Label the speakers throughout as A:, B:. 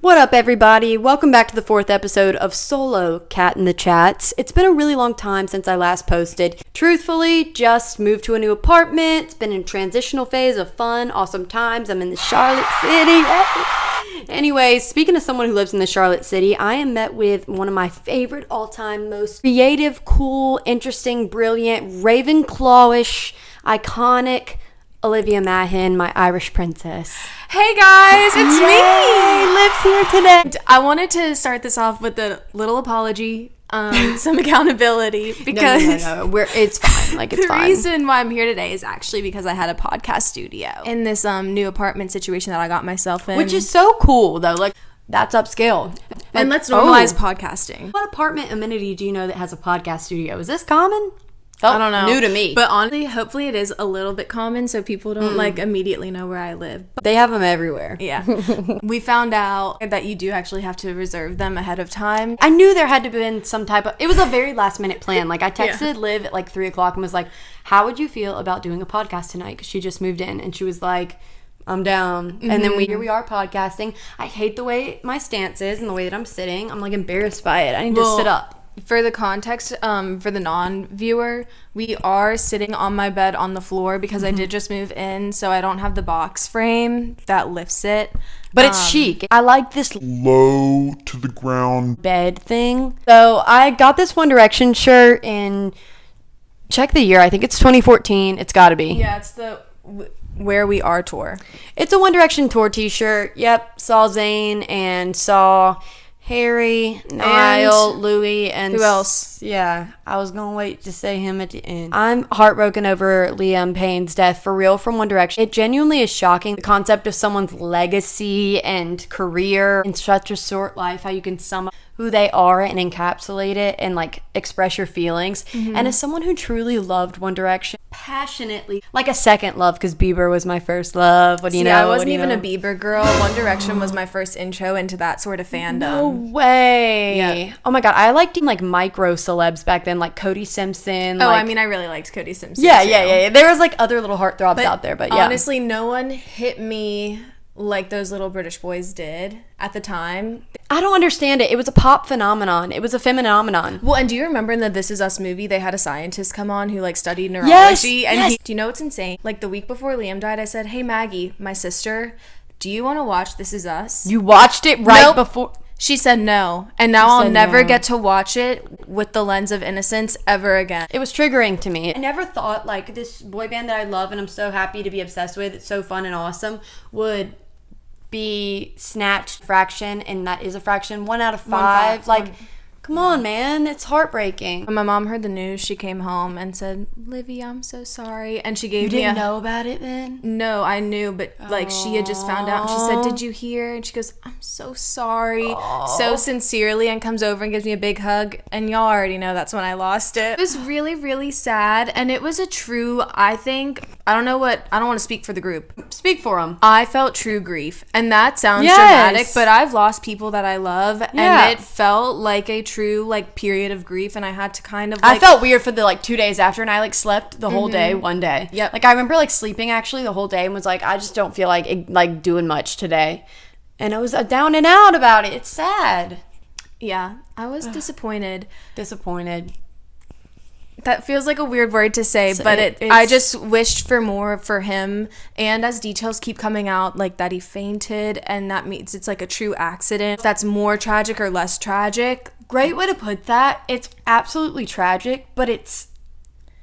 A: What up, everybody? Welcome back to the 4th episode of Solo Cat in the Chats. It's been a really long time since I last posted. Truthfully, just moved to a new apartment. It's been in a transitional phase of fun, awesome times. I'm in the Charlotte City. Anyways, speaking of someone who lives in the Charlotte City, I am met with one of my favorite all-time, most creative, cool, interesting, brilliant, Ravenclawish, iconic Olivia Mahin, my Irish princess.
B: Hey guys, it's me!
A: Liv's here today.
B: I wanted to start this off with a little apology, some accountability, because
A: no. It's fine. Like, it's fine.
B: The reason why I'm here today is actually because I had a podcast studio in this new apartment situation that I got myself in.
A: Which is so cool, though. Like, that's upscale.
B: And let's normalize podcasting.
A: What apartment amenity do you know that has a podcast studio? Is this common?
B: I don't know.
A: New to me.
B: But honestly, hopefully it is a little bit common so people don't immediately know where I live.
A: They have them everywhere.
B: Yeah. We found out that you do actually have to reserve them ahead of time.
A: I knew there had to have been some type of... It was a very last minute plan. Like, I texted Liv at like 3 o'clock and was like, how would you feel about doing a podcast tonight? Because she just moved in. And she was like, I'm down. Mm-hmm. And then here we are podcasting. I hate the way my stance is and the way that I'm sitting. I'm like embarrassed by it. I need to sit up.
B: For the context, for the non-viewer, we are sitting on my bed on the floor because I did just move in, so I don't have the box frame that lifts it.
A: But it's chic. I like this
C: low to the ground
A: bed thing. So I got this One Direction shirt in, check the year, I think it's 2014. It's got to be.
B: Yeah, it's the Where We Are tour.
A: It's a One Direction tour t-shirt. Yep, saw Zayn and saw... Harry, Niall, Louis, and...
B: Who else?
A: Yeah, I was going to wait to say him at the end. I'm heartbroken over Liam Payne's death, for real, from One Direction. It genuinely is shocking, the concept of someone's legacy and career in such a short life, how you can sum up who they are and encapsulate it and, like, express your feelings. Mm-hmm. And as someone who truly loved One Direction passionately, like a second love, because Bieber was my first love. What do you know?
B: I wasn't even a Bieber girl. One Direction was my first intro into that sort of fandom.
A: No way. Yeah. Oh my god, I liked like micro celebs back then, like Cody Simpson.
B: Oh, I mean, I really liked Cody Simpson.
A: Yeah. There was like other little heartthrobs out there, but yeah.
B: Honestly, no one hit me like those little British boys did at the time.
A: I don't understand it. It was a pop phenomenon. It was a Femininomenon.
B: Well, and do you remember in the This Is Us movie, they had a scientist come on who like studied neurology? Yes. Do you know what's insane? Like the week before Liam died, I said, hey Maggie, my sister, do you want to watch This Is Us?
A: You watched it before?
B: She said no. And now I'll never get to watch it with the lens of innocence ever again.
A: It was triggering to me. I never thought like this boy band that I love and I'm so happy to be obsessed with, it's so fun and awesome, would be snatched fraction, and that is a fraction, 1 out of 5. Come on, man, it's heartbreaking.
B: When my mom heard the news, she came home and said, Livy, I'm so sorry. And she gave me
A: You didn't know about it then?
B: No, I knew, but like she had just found out and she said, did you hear? And she goes, I'm so sorry. So sincerely, and comes over and gives me a big hug. And y'all already know that's when I lost it. It was really, really sad. And it was a true, I don't want to speak for the group.
A: Speak for them.
B: I felt true grief. And that sounds dramatic, but I've lost people that I love. And it felt like a true like period of grief, and I had to kind of
A: I felt weird for the like 2 days after, and I like slept the whole day one day.
B: Yep.
A: Like I remember like sleeping actually the whole day and was like, I just don't feel like doing much today. And I was down and out about it. It's sad.
B: Yeah, I was disappointed. That feels like a weird word to say, but I just wished for more for him. And as details keep coming out, like that he fainted, and that means it's like a true accident. That's more tragic or less tragic.
A: Great way to put that. It's absolutely tragic, but it's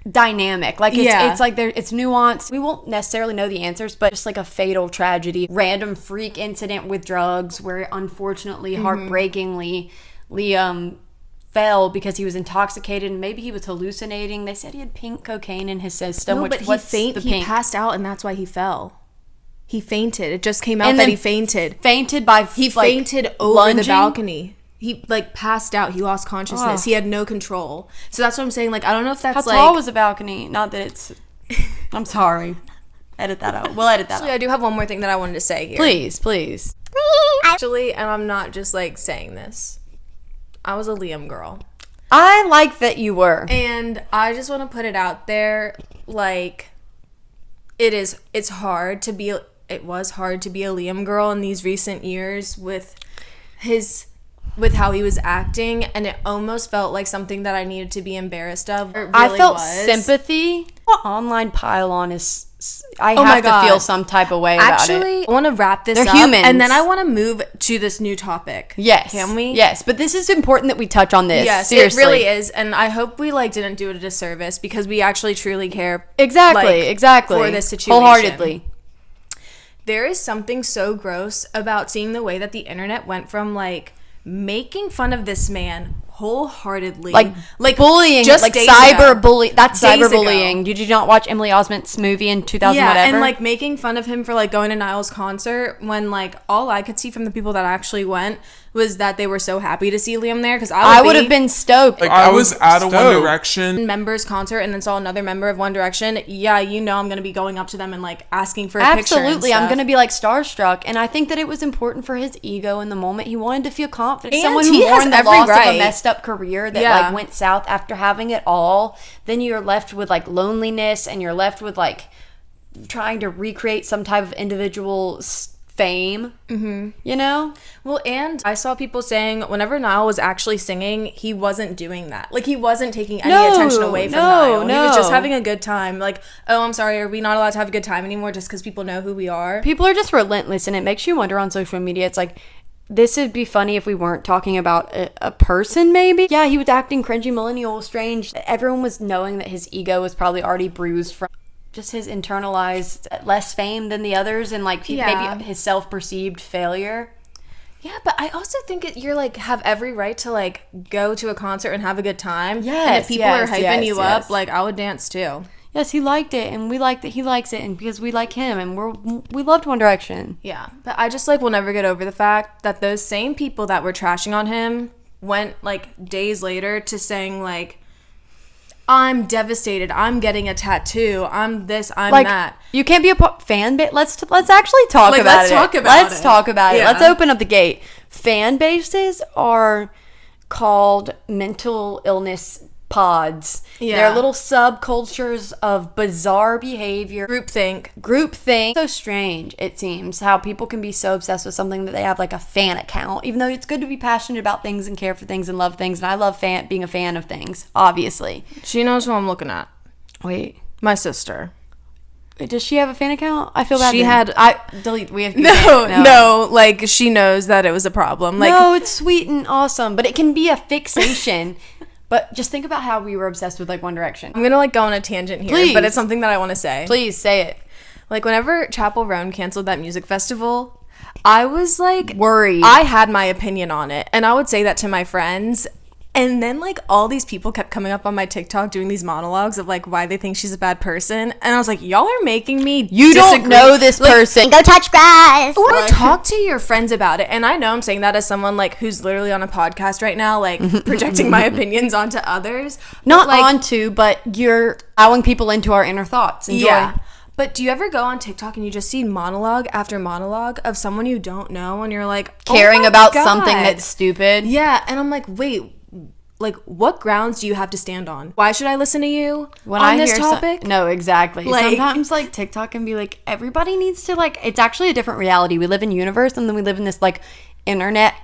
A: dynamic. Like it's like it's nuanced. We won't necessarily know the answers, but just like a fatal tragedy, random freak incident with drugs where unfortunately, heartbreakingly, Liam fell because he was intoxicated and maybe he was hallucinating. They said he had pink cocaine in his system.
B: No, but he passed out and that's why he fell. He fainted. It just came out that he fainted.
A: Fainted
B: over
A: lunging?
B: the balcony. He like passed out. He lost consciousness. He had no control. So that's what I'm saying. Like I don't know if that's
A: how tall was the balcony? Not that it's. I'm sorry. Edit that out. We'll edit that out.
B: I do have one more thing that I wanted to say here.
A: Please.
B: Actually, and I'm not just like saying this. I was a Liam girl.
A: I like that you were.
B: And I just want to put it out there, like, it was hard to be a Liam girl in these recent years with with how he was acting, and it almost felt like something that I needed to be embarrassed of. It really
A: I felt
B: was.
A: sympathy. Online pile-on is... I
B: Oh my
A: have
B: God.
A: to feel some type of way about it.
B: Actually, I want to wrap this
A: They're
B: up,
A: humans.
B: and then I want to move to this new topic.
A: Yes.
B: Can we?
A: Yes, but this is important that we touch on this.
B: Yes,
A: seriously.
B: it really is, and I hope we didn't do it a disservice because we actually truly care.
A: Exactly.
B: For this situation.
A: Wholeheartedly.
B: There is something so gross about seeing the way that the internet went from making fun of this man wholeheartedly,
A: like bullying,
B: just
A: like
B: days
A: cyberbullying. That's
B: Days
A: cyberbullying.
B: ago.
A: Did you not watch Emily Osment's movie in 2000 whatever?
B: and making fun of him for going to Niall's concert when all I could see from the people that actually went was that they were so happy to see Liam there because
A: I would have been stoked.
C: I was at a One Direction
B: members concert and then saw another member of One Direction. Yeah, I'm gonna be going up to them and asking for a picture.
A: Absolutely, I'm gonna be starstruck, and I think that it was important for his ego in the moment. He wanted to feel confident.
B: And
A: Someone
B: he
A: who
B: has
A: mourned the
B: every
A: loss of a
B: right.
A: messed up career that went south after having it all. Then you're left with loneliness, and you're left with trying to recreate some type of individual fame. Mm-hmm.
B: Well, and I saw people saying whenever Niall was actually singing, he wasn't doing that. He wasn't taking any attention away from Niall. He was just having a good time. Oh, I'm sorry, are we not allowed to have a good time anymore just because people know who we are?
A: People are just relentless, and it makes you wonder on social media. It's this would be funny if we weren't talking about a person, maybe. Yeah, he was acting cringy, millennial, strange. Everyone was knowing that his ego was probably already bruised from just his internalized less fame than the others, and maybe his self-perceived failure.
B: Yeah, but I also think you're have every right to go to a concert and have a good time.
A: Yes,
B: and if people are hyping you up, I would dance too.
A: Yes, he liked it, and we liked that he likes it, and because we like him, and we loved One Direction.
B: Yeah, but I just will never get over the fact that those same people that were trashing on him went days later to saying I'm devastated. I'm getting a tattoo. I'm this. I'm that.
A: You can't be a fan base. Let's actually talk about it. Let's talk about it. Let's open up the gate. Fan bases are called mental illness pods.
B: Yeah.
A: They're little subcultures of bizarre behavior. Groupthink. So strange, it seems, how people can be so obsessed with something that they have a fan account, even though it's good to be passionate about things and care for things and love things. And I love being a fan of things, obviously.
B: She knows who I'm looking at.
A: Wait.
B: My sister.
A: Does she have a fan account? I feel bad. Delete. We have
B: no. She knows that it was a problem.
A: No, it's sweet and awesome, but it can be a fixation. But just think about how we were obsessed with One Direction.
B: I'm gonna go on a tangent here,
A: Please.
B: but it's something that I want to say.
A: Please say it.
B: Whenever Chapel Roan canceled that music festival, I was
A: worried.
B: I had my opinion on it, and I would say that to my friends. And then all these people kept coming up on my TikTok doing these monologues of why they think she's a bad person, and I was y'all are making me
A: you
B: disagree.
A: Don't know this person.
D: Go touch grass.
B: Or talk to your friends about it. And I know I'm saying that as someone who's literally on a podcast right now, projecting my opinions onto others.
A: Not onto, but you're allowing people into our inner thoughts. Enjoy.
B: Yeah. But do you ever go on TikTok and you just see monologue after monologue of someone you don't know, and you're
A: caring about something that's stupid?
B: Yeah, and I'm wait. What grounds do you have to stand on? Why should I listen to you on this topic?
A: No, exactly. Sometimes TikTok can be everybody needs to it's actually a different reality. We live in universe, and then we live in this internet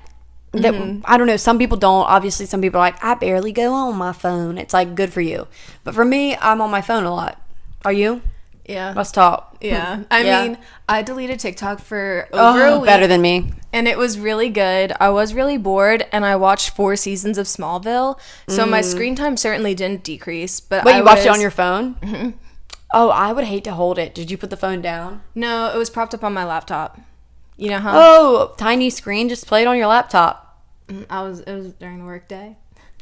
A: that I don't know. Some people don't. Obviously, some people are I barely go on my phone. It's good for you, but for me, I'm on my phone a lot. Are you?
B: Yeah.
A: Let's talk.
B: Yeah. I mean, I deleted TikTok for over a week.
A: Better than me.
B: And it was really good. I was really bored, and I watched 4 seasons of Smallville. So my screen time certainly didn't decrease. But
A: you watched it on your phone? Mm-hmm. Oh, I would hate to hold it. Did you put the phone down?
B: No, it was propped up on my laptop. You know how?
A: Oh, tiny screen. Just play it on your laptop.
B: It was during the workday.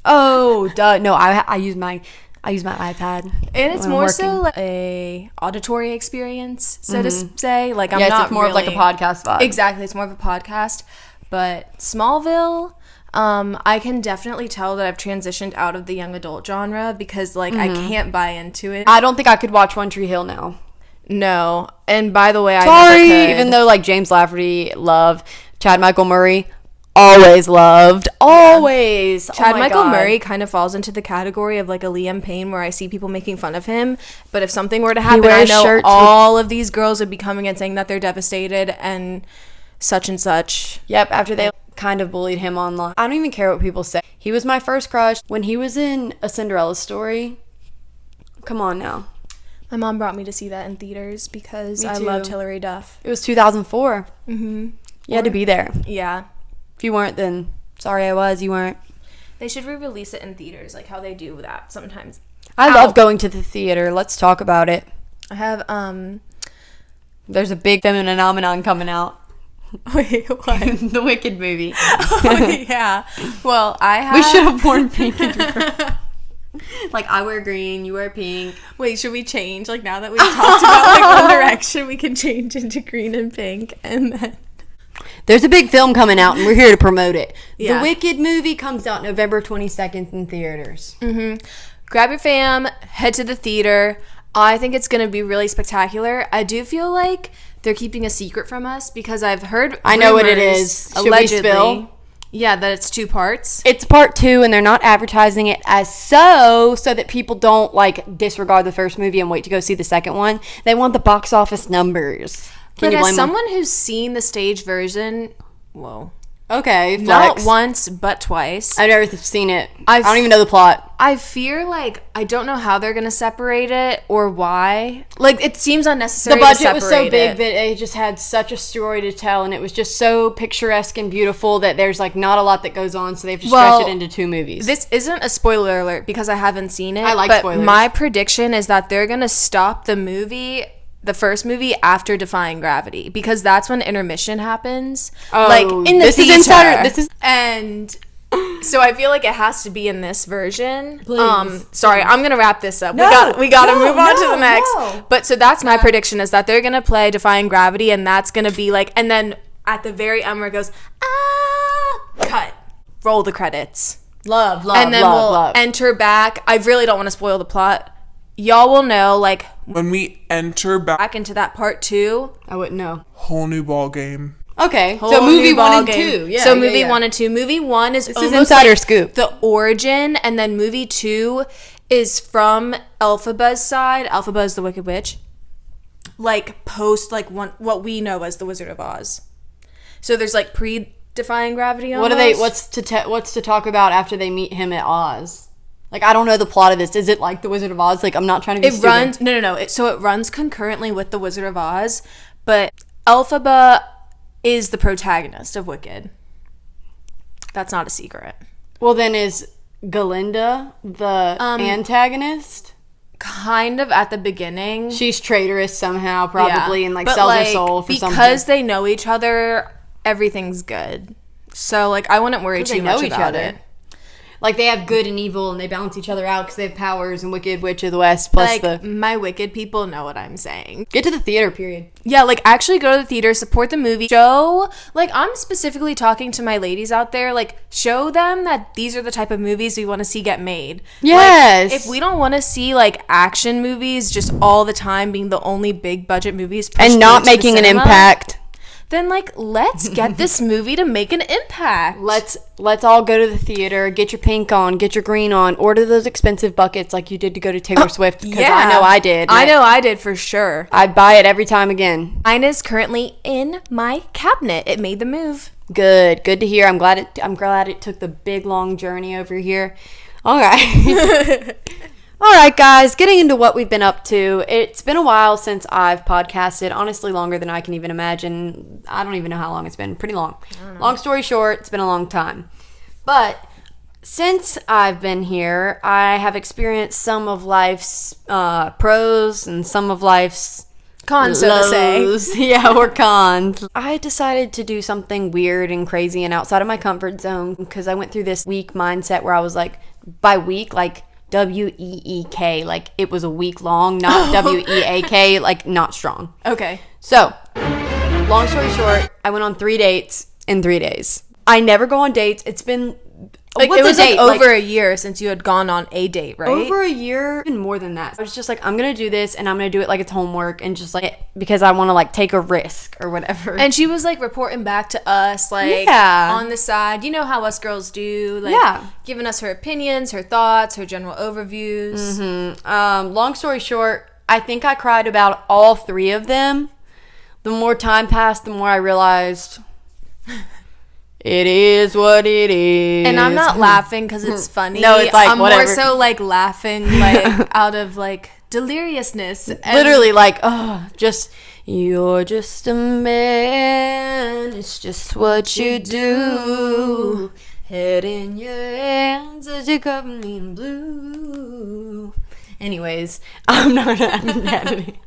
A: Oh, duh. No, I use my iPad.
B: And it's more so a auditory experience, so to say. I'm not
A: it's more
B: really,
A: of a podcast vibe.
B: Exactly, it's more of a podcast. But Smallville, I can definitely tell that I've transitioned out of the young adult genre because I can't buy into it.
A: I don't think I could watch One Tree Hill now.
B: No, and by the way, I
A: sorry,
B: never could.
A: Even though James Lafferty, love Chad Michael Murray. Always loved. Always.
B: Chad Michael Murray kind of falls into the category of a Liam Payne where I see people making fun of him. But if something were to happen, I know all of these girls would be coming and saying that they're devastated and such and such.
A: Yep. After they kind of bullied him online. I don't even care what people say. He was my first crush. When he was in A Cinderella Story, come on now.
B: My mom brought me to see that in theaters because I loved Hilary Duff.
A: It was 2004. You had to be there.
B: Yeah.
A: If you weren't, then sorry you weren't.
B: They should re-release it in theaters, like how they do that sometimes.
A: I love going to the theater. Let's talk about it.
B: I have,
A: There's a big Femininomenon coming out.
B: Wait, what?
A: The Wicked movie.
B: Oh, yeah. Well, I have...
A: We should have worn pink. Like, I wear green, you wear pink.
B: Wait, should we change? Like, now that we've talked about, like, One Direction, we can change into green and pink, and then...
A: There's a big film coming out, and we're here to promote it.
B: Yeah.
A: The Wicked movie comes out November 22nd in theaters.
B: Grab your fam, head to the theater. I think it's going to be really spectacular. I do feel like they're keeping a secret from us because I've heard
A: I know what it is. Should
B: allegedly,
A: we spill?
B: Yeah, that it's 2 parts.
A: It's part 2, and they're not advertising it as so that people don't, like, disregard the first movie and wait to go see the second one. They want the box office numbers.
B: But as someone who's seen the stage version, whoa.
A: Okay, flex.
B: Not once, but twice.
A: I've never seen it. I don't even know the plot.
B: I fear, like, I don't know how they're going to separate it or why. Like, it seems unnecessary
A: The budget
B: to separate
A: was so big
B: it.
A: that it just had such a story to tell, and it was just so picturesque and beautiful that there's, like, not a lot that goes on, so they have to stretch it into 2 movies.
B: This isn't a spoiler alert because I haven't seen it.
A: I like
B: but
A: spoilers.
B: My prediction is that they're going to stop the first movie after Defying Gravity because that's when intermission happens.
A: Oh,
B: like in the
A: this
B: theater.
A: is insider.
B: And so I feel like it has to be in this version.
A: Please.
B: Sorry, I'm gonna wrap this up.
A: No,
B: we gotta
A: no,
B: move on to
A: no,
B: the next.
A: no.
B: But so that's my prediction is that they're gonna play Defying Gravity, and that's gonna be like, and then at the very end where it goes, cut, roll the credits.
A: Love,
B: And then we'll enter back. I really don't want to spoil the plot. Y'all will know, like,
C: when we enter back
B: into that part 2.
A: I wouldn't know.
C: whole new ball game.
A: Okay,
B: Whole
A: so movie
B: new
A: 1 and
B: ballgame.
A: 2. Yeah,
B: so
A: yeah,
B: movie
A: yeah.
B: 1 and 2. Movie 1 is
A: This
B: almost
A: is insider
B: like
A: scoop.
B: the origin, and then movie 2 is from Elphaba's side. Elphaba's the Wicked Witch. Like, post, like, what we know as the Wizard of Oz. So there's, like, pre-Defying Gravity almost.
A: What's to talk about after they meet him at Oz? Like, I don't know the plot of this. Is it like the Wizard of Oz? Like, I'm not trying to be stupid.
B: No. So it runs concurrently with the Wizard of Oz, but Elphaba is the protagonist of Wicked. That's not a secret.
A: Well, then is Galinda the antagonist?
B: Kind of at the beginning.
A: She's traitorous somehow, probably, and, like,
B: But,
A: sells her
B: like,
A: soul for something.
B: because they know each other, everything's good. So, like, I wouldn't worry too much about it.
A: Like, they have good and evil, and they balance each other out because they have powers, and Wicked Witch of the West, plus
B: Like, my Wicked people know what I'm saying.
A: Get to the theater, period.
B: Yeah, like, actually go to the theater, support the movie. Show, like, I'm specifically talking to my ladies out there, like, show them that these are the type of movies we want to see get made.
A: Yes!
B: Like, if we don't want to see, like, action movies just all the time being the only big budget movies pushed
A: And not
B: into the
A: making an
B: cinema,
A: impact.
B: then, like, let's get this movie to make an impact.
A: Let's all go to the theater, get your pink on, get your green on, order those expensive buckets like you did to go to Taylor Swift, because I know I did.
B: I know I did for sure.
A: I'd buy it every time again.
B: Mine is currently in my cabinet. It made the move.
A: Good to hear. I'm glad it took the big long journey over here. All right. All right, guys, getting into what we've been up to. It's been a while since I've podcasted, honestly longer than I can even imagine. I don't even know how long it's been. Pretty long. Long story short, it's been a long time. But since I've been here, I have experienced some of life's pros and some of life's
B: Cons, so to say.
A: lows. Yeah, or cons. I decided to do something weird and crazy and outside of my comfort zone because I went through this week mindset where I was like, by week, like, W-E-E-K, like it was a week long, not W-E-A-K, like not strong.
B: Okay.
A: So, long story short, I went on 3 dates in 3 days. I never go on dates. It's been
B: Like,
A: what's
B: it was
A: a date?
B: like over a year since you had gone on a date, right?
A: Over a year, even more than that. I was just like, I'm gonna do this, and I'm gonna do it like it's homework, and just like because I want to like take a risk or whatever.
B: And she was like reporting back to us, like on the side. You know how us girls do, like giving us her opinions, her thoughts, her general overviews.
A: Long story short, I think I cried about all 3 of them. The more time passed, the more I realized It is what it is.
B: And I'm not laughing because it's funny.
A: No, it's like,
B: I'm
A: whatever.
B: more so like laughing like out of like deliriousness. And
A: Literally like, oh, just, you're just a man. It's just what you do. Head in your hands as you cover me in blue. Anyways, I'm editing.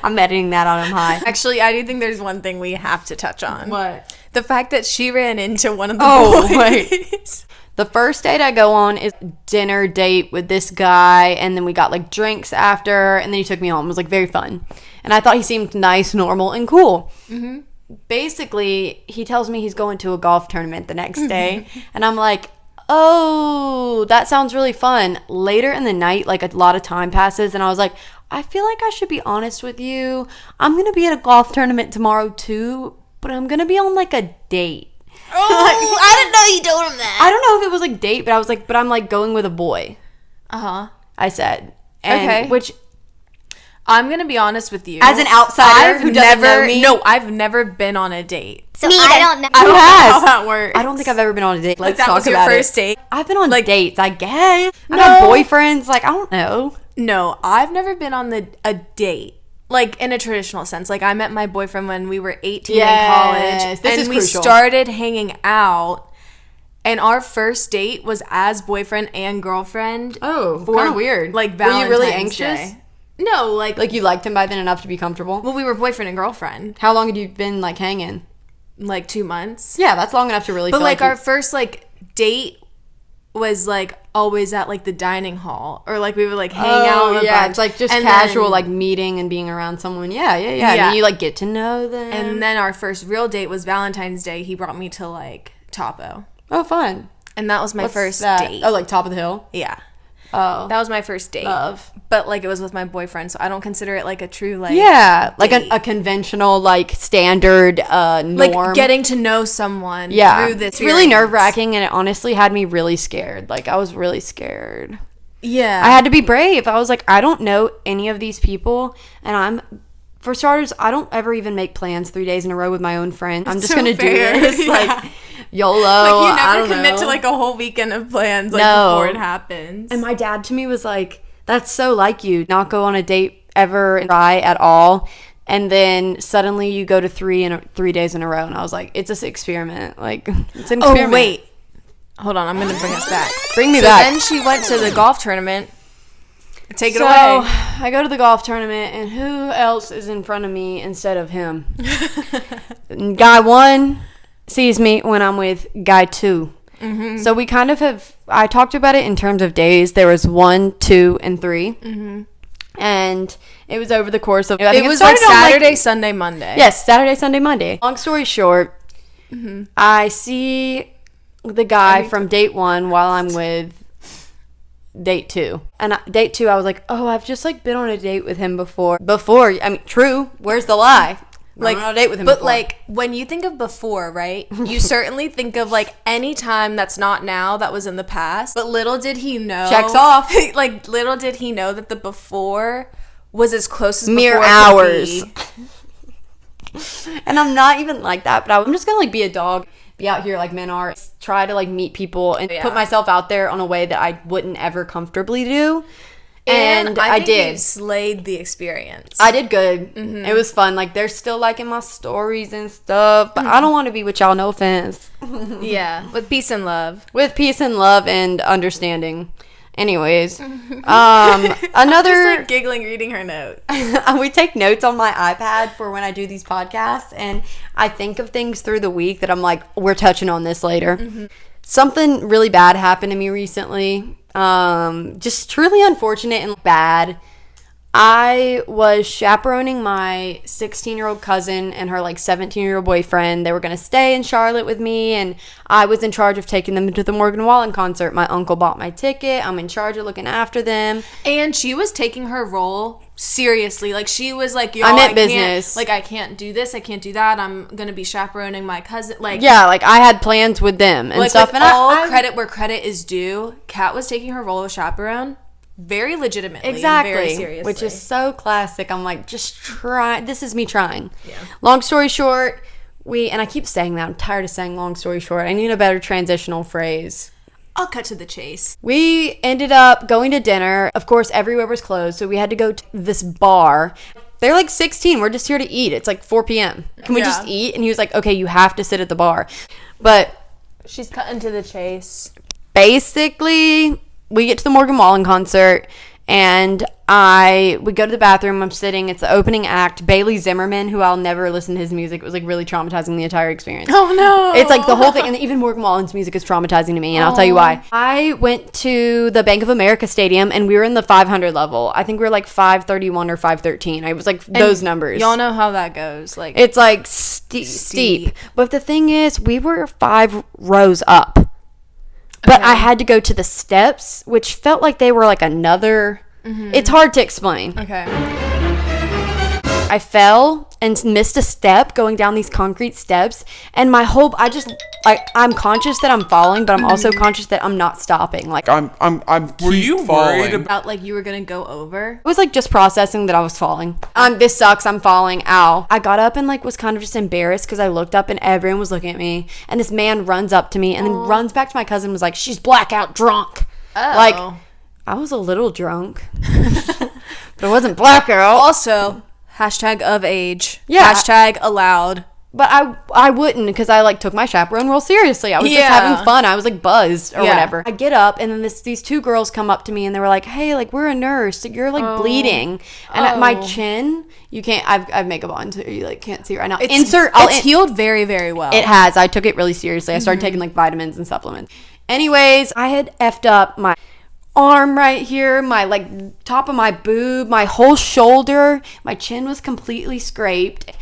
A: I'm editing that on. I'm high.
B: Actually, I do think there's one thing we have to touch on.
A: What?
B: The fact that she ran into one of the boys.
A: Wait. The first date I go on is dinner date with this guy, and then we got like drinks after, and then he took me home. It was like very fun. And I thought he seemed nice, normal, and cool. Mm-hmm. Basically, he tells me he's going to a golf tournament the next day, and I'm like, oh, that sounds really fun. Later in the night, like a lot of time passes, and I was like, I feel like I should be honest with you. I'm going to be at a golf tournament tomorrow too, but I'm going to be on like a date.
B: Oh, I didn't know you told him that.
A: I don't know if it was like date, but I was like, but I'm like going with a boy.
B: Uh-huh.
A: I said. And,
B: okay.
A: Which,
B: I'm going to be honest with you.
A: as an outsider who doesn't know me.
B: No, I've never been on a date.
D: So I don't know.
A: Who has?
B: How that works.
A: I don't think I've ever been on a date. Let's
B: that
A: talk
B: was your
A: about
B: first
A: it.
B: date?
A: I've been on
B: Like,
A: dates, I guess. I've
B: No.
A: had boyfriends. Like, I don't know.
B: No, I've never been on a date. Like, in a traditional sense. Like, I met my boyfriend when we were 18
A: Yes,
B: in college.
A: this
B: and
A: is
B: we
A: crucial.
B: started hanging out. And our first date was as boyfriend and girlfriend.
A: Oh,
B: for,
A: kind of weird.
B: Like,
A: Were
B: Valentine's
A: you really anxious?
B: Day. No,
A: Like, you liked him by then enough to be comfortable?
B: well, we were boyfriend and girlfriend.
A: How long had you been, like, hanging?
B: Like, 2 months.
A: Yeah, that's long enough to really
B: But,
A: feel
B: like,
A: you-
B: our first, like, date was, like, always at, like, the dining hall. Or, like, we would, like, hang out.
A: Yeah, it's like just
B: and
A: casual,
B: then,
A: like meeting and being around someone. Yeah. And
B: Yeah.
A: then you like get to know them.
B: And then our first real date was Valentine's Day. He brought me to, like, Topo.
A: oh, fun.
B: And that was my
A: What's
B: first
A: that?
B: date.
A: Oh, like top of the hill.
B: Yeah.
A: Oh,
B: That was my first date.
A: love.
B: But, like, it was with my boyfriend, so I don't consider it, like, a true, like...
A: Yeah, like
B: date.
A: a conventional, like standard norm.
B: Like, getting to know someone through this
A: it's really
B: experience.
A: nerve-wracking, and it honestly had me really scared. Like, I was really scared.
B: Yeah.
A: I had to be brave. I was like, I don't know any of these people, and for starters, I don't ever even make plans 3 days in a row with my own friends. I'm just
B: so
A: gonna
B: fair.
A: do this,
B: Yeah.
A: like YOLO.
B: Like, you
A: I
B: never
A: don't
B: commit
A: know.
B: to, like, a whole weekend of plans, like,
A: No.
B: before it happens.
A: And my dad to me was like, that's so like you, not go on a date ever and try at all. And then suddenly you go to 3 days in a row. And I was like, it's an experiment. Like, it's an experiment.
B: Oh, wait. Hold on, I'm going to bring us back.
A: Bring me
B: So
A: back.
B: then she went to the golf tournament. Take it
A: So,
B: away.
A: I go to the golf tournament, and who else is in front of me instead of him? Guy 1 sees me when I'm with guy 2. Mm-hmm. So we kind of I talked about it in terms of days. There was 1, 2, and 3. Mm-hmm. And it was over the course of... I think
B: it was like
A: started on,
B: Saturday, Sunday, Monday.
A: Yes, Saturday, Sunday, Monday. Long story short, I see the guy from date 1 while I'm with date 2. And date 2, I was like, oh, I've just like been on a date with him before. I mean, true. Where's the lie?
B: Like,
A: on a date with him
B: but
A: before.
B: like when you think of before, right? You certainly think of like any time that's not now that was in the past. But little did he know.
A: Checks off.
B: Like little did he know that the before was as close as
A: mere
B: before
A: hours.
B: could be.
A: And I'm not even like that, but I'm just gonna like be a dog, be out here like men are, try to like meet people and put myself out there on a way that I wouldn't ever comfortably do. And I
B: think
A: did.
B: You slayed the experience.
A: I did good. Mm-hmm. It was fun. Like, they're still liking my stories and stuff, but I don't want to be with y'all. No offense.
B: Yeah, with peace and love.
A: With peace and love and understanding. Anyways,
B: Just
A: another...
B: like giggling, reading her notes.
A: we take notes on my iPad for when I do these podcasts, and I think of things through the week that I'm like, we're touching on this later. Mm-hmm. Something really bad happened to me recently. Just truly unfortunate and bad. I was chaperoning my 16-year-old cousin and her like 17-year-old boyfriend. They were going to stay in Charlotte with me, and I was in charge of taking them to the Morgan Wallen concert. My uncle bought my ticket. I'm in charge of looking after them.
B: And she was taking her role seriously. Like, she was like, yo,
A: I meant
B: can't-
A: business.
B: Like, I can't do this. I can't do that. I'm going to be chaperoning my cousin. Like,
A: Yeah, like I had plans with them and
B: like
A: stuff.
B: with
A: And
B: all
A: I
B: credit where credit is due, Kat was taking her role of chaperone very legitimately.
A: Exactly.
B: And very seriously.
A: Which is so classic. I'm like, just try. This is me trying. Yeah. Long story short, and I keep saying that. I'm tired of saying long story short. I need a better transitional phrase.
B: I'll cut to the chase.
A: We ended up going to dinner. Of course, everywhere was closed, so we had to go to this bar. They're like 16. We're just here to eat. It's like 4 p.m. Can we just eat? And he was like, okay, you have to sit at the bar. But
B: she's cutting to the chase.
A: Basically, we get to the Morgan Wallen concert, and we go to the bathroom. I'm sitting. It's the opening act. Bailey Zimmerman, who I'll never listen to his music. It was like really traumatizing the entire experience.
B: Oh no!
A: It's like the whole thing, and even Morgan Wallen's music is traumatizing to me, and I'll tell you why. I went to the Bank of America Stadium, and we were in the 500 level. I think we were like 531 or 513. I was like those numbers.
B: Y'all know how that goes. Like
A: it's like steep. But the thing is, we were 5 rows up. But I had to go to the steps, which felt like they were like another... It's hard to explain.
B: Okay.
A: I fell and missed a step going down these concrete steps. And my whole... I'm conscious that I'm falling, but I'm also conscious that I'm not stopping. Like
C: I'm Were you worried
B: About like you were gonna go over?
A: I was like just processing that I was falling. This sucks. I'm falling. Ow. I got up and like was kind of just embarrassed because I looked up and everyone was looking at me. And this man runs up to me and then runs back to my cousin and was like, she's blackout drunk.
B: Oh.
A: Like, I was a little drunk. But I wasn't blackout.
B: Also, hashtag of age.
A: Yeah.
B: Hashtag allowed.
A: But I wouldn't because I like took my chaperone real seriously. I was just having fun. I was like buzzed or whatever. I get up and then these 2 girls come up to me and they were like, hey, like we're a nurse. You're like bleeding. And at my chin, you can't, I've makeup on so you like can't see right now.
B: It's healed very, very well.
A: It has. I took it really seriously. I started taking like vitamins and supplements. Anyways, I had effed up my arm right here, my like top of my boob, my whole shoulder. My chin was completely scraped.